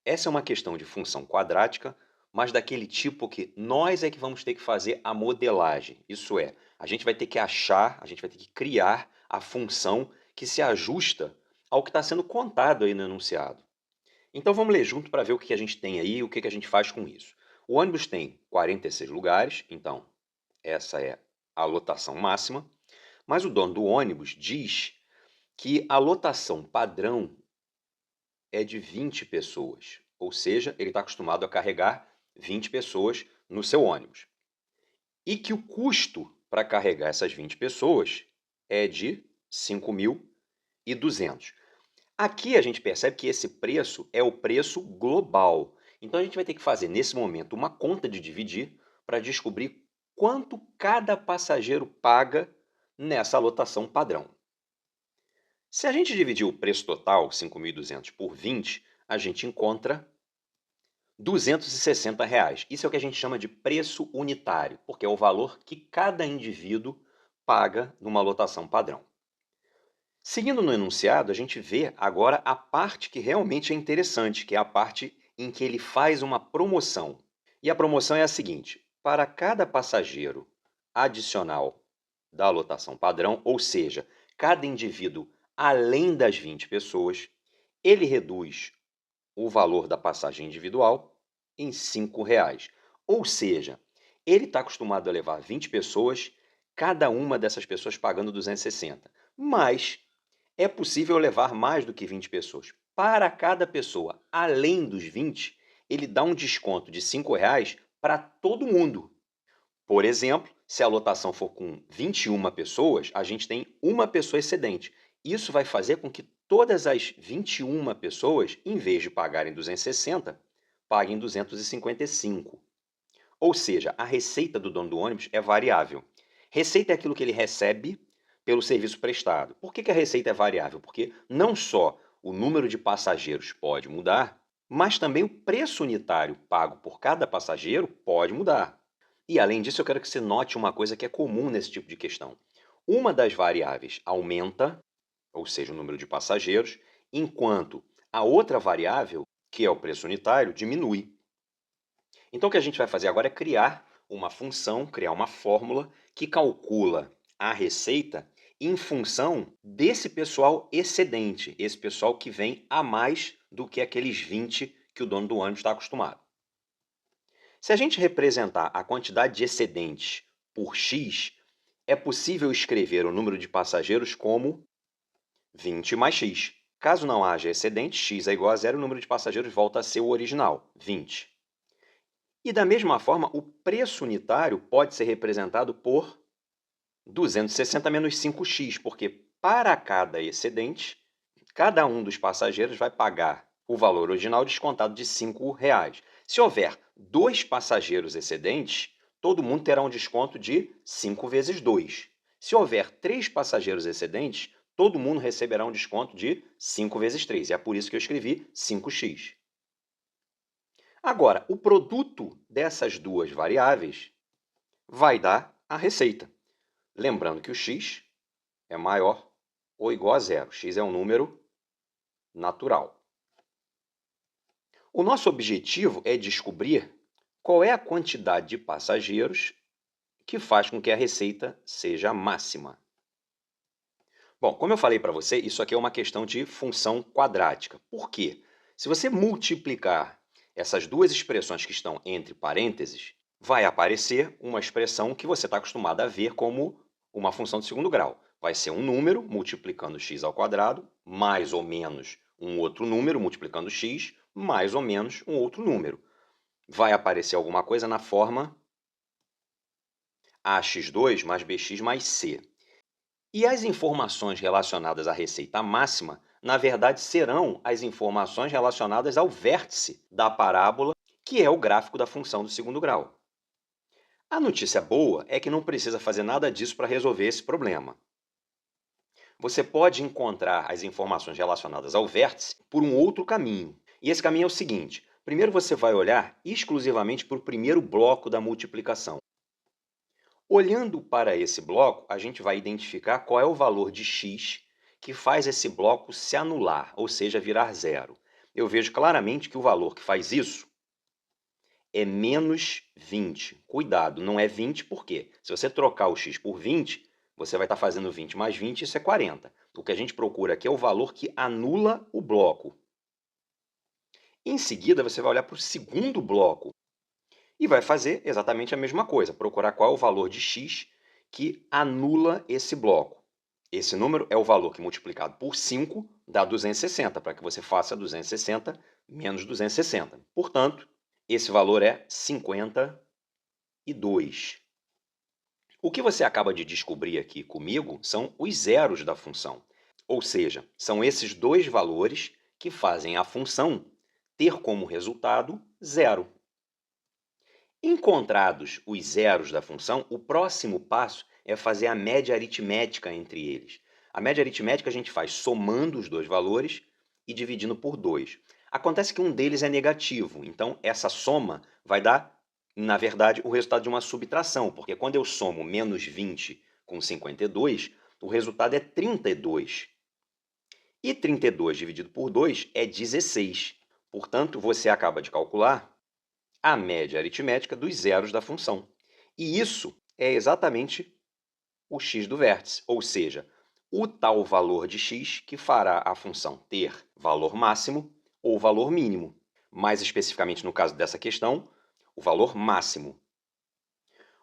Essa é uma questão de função quadrática, mas daquele tipo que nós é que vamos ter que fazer a modelagem. Isso é, a gente vai ter que achar, a gente vai ter que criar a função que se ajusta ao que está sendo contado aí no enunciado. Então vamos ler junto para ver o que a gente tem aí e o que a gente faz com isso. O ônibus tem 46 lugares, então essa é a lotação máxima, mas o dono do ônibus diz que a lotação padrão é de 20 pessoas, ou seja, ele está acostumado a carregar 20 pessoas no seu ônibus. E que o custo para carregar essas 20 pessoas é de 5.200. Aqui a gente percebe que esse preço é o preço global. Então a gente vai ter que fazer, nesse momento, uma conta de dividir para descobrir quanto cada passageiro paga nessa lotação padrão. Se a gente dividir o preço total, 5.200, por 20, a gente encontra R$ 260. Isso é o que a gente chama de preço unitário, porque é o valor que cada indivíduo paga numa lotação padrão. Seguindo no enunciado, a gente vê agora a parte que realmente é interessante, que é a parte em que ele faz uma promoção. E a promoção é a seguinte: para cada passageiro adicional da lotação padrão, ou seja, cada indivíduo além das 20 pessoas, ele reduz o valor da passagem individual em R$ 5. Ou seja, ele está acostumado a levar 20 pessoas, cada uma dessas pessoas pagando 260. Mas é possível levar mais do que 20 pessoas. Para cada pessoa, além dos 20, ele dá um desconto de R$ 5 para todo mundo. Por exemplo, se a lotação for com 21 pessoas, a gente tem uma pessoa excedente. Isso vai fazer com que todas as 21 pessoas, em vez de pagarem 260, paguem 255. Ou seja, a receita do dono do ônibus é variável. Receita é aquilo que ele recebe pelo serviço prestado. Por que a receita é variável? Porque não só o número de passageiros pode mudar, mas também o preço unitário pago por cada passageiro pode mudar. E além disso, eu quero que você note uma coisa que é comum nesse tipo de questão. Uma das variáveis aumenta, ou seja, o número de passageiros, enquanto a outra variável, que é o preço unitário, diminui. Então, o que a gente vai fazer agora é criar uma função, criar uma fórmula que calcula a receita em função desse pessoal excedente, esse pessoal que vem a mais do que aqueles 20 que o dono do ônibus está acostumado. Se a gente representar a quantidade de excedentes por x, é possível escrever o número de passageiros como 20 mais x. Caso não haja excedente, x é igual a zero, o número de passageiros volta a ser o original, 20. E da mesma forma, o preço unitário pode ser representado por 260 menos 5x, porque para cada excedente, cada um dos passageiros vai pagar o valor original descontado de R$ 5. Se houver 2 passageiros excedentes, todo mundo terá um desconto de 5 vezes 2. Se houver 3 passageiros excedentes, todo mundo receberá um desconto de 5 vezes 3. E é por isso que eu escrevi 5x. Agora, o produto dessas duas variáveis vai dar a receita. Lembrando que o x é maior ou igual a zero. X é um número natural. O nosso objetivo é descobrir qual é a quantidade de passageiros que faz com que a receita seja máxima. Bom, como eu falei para você, isso aqui é uma questão de função quadrática. Por quê? Se você multiplicar essas duas expressões que estão entre parênteses, vai aparecer uma expressão que você está acostumado a ver como uma função de segundo grau. Vai ser um número multiplicando x ao quadrado, mais ou menos um outro número multiplicando x, mais ou menos um outro número. Vai aparecer alguma coisa na forma ax2 mais bx mais c. E as informações relacionadas à receita máxima, na verdade, serão as informações relacionadas ao vértice da parábola, que é o gráfico da função do segundo grau. A notícia boa é que não precisa fazer nada disso para resolver esse problema. Você pode encontrar as informações relacionadas ao vértice por um outro caminho. E esse caminho é o seguinte: primeiro você vai olhar exclusivamente para o primeiro bloco da multiplicação. Olhando para esse bloco, a gente vai identificar qual é o valor de x que faz esse bloco se anular, ou seja, virar zero. eu vejo claramente que o valor que faz isso é menos 20. Cuidado, não é 20 por quê? Se você trocar o x por 20, você vai estar fazendo 20 mais 20, isso é 40. O que a gente procura aqui é o valor que anula o bloco. Em seguida, você vai olhar para o segundo bloco e vai fazer exatamente a mesma coisa, procurar qual é o valor de x que anula esse bloco. Esse número é o valor que multiplicado por 5 dá 260, para que você faça 260 menos 260. Portanto, esse valor é 52. O que você acaba de descobrir aqui comigo são os zeros da função. Ou seja, são esses dois valores que fazem a função ter como resultado zero. Encontrados os zeros da função, o próximo passo é fazer a média aritmética entre eles. A média aritmética a gente faz somando os dois valores e dividindo por 2. Acontece que um deles é negativo, então essa soma vai dar, na verdade, o resultado de uma subtração, porque quando eu somo menos 20 com 52, o resultado é 32. E 32 dividido por 2 é 16. Portanto, você acaba de calcular a média aritmética dos zeros da função. E isso é exatamente o x do vértice, ou seja, o tal valor de x que fará a função ter valor máximo ou valor mínimo. Mais especificamente no caso dessa questão, o valor máximo.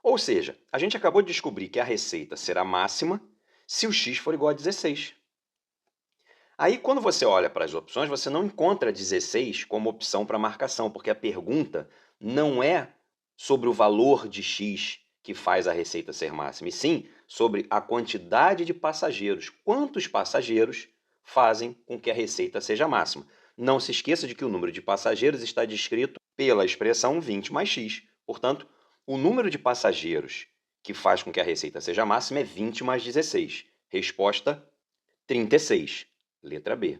Ou seja, a gente acabou de descobrir que a receita será máxima se o x for igual a 16. Aí, quando você olha para as opções, você não encontra 16 como opção para marcação, porque a pergunta não é sobre o valor de x que faz a receita ser máxima, e sim sobre a quantidade de passageiros. Quantos passageiros fazem com que a receita seja máxima? Não se esqueça de que o número de passageiros está descrito pela expressão 20 mais x. Portanto, o número de passageiros que faz com que a receita seja máxima é 20 mais 16. Resposta 36. Letra B.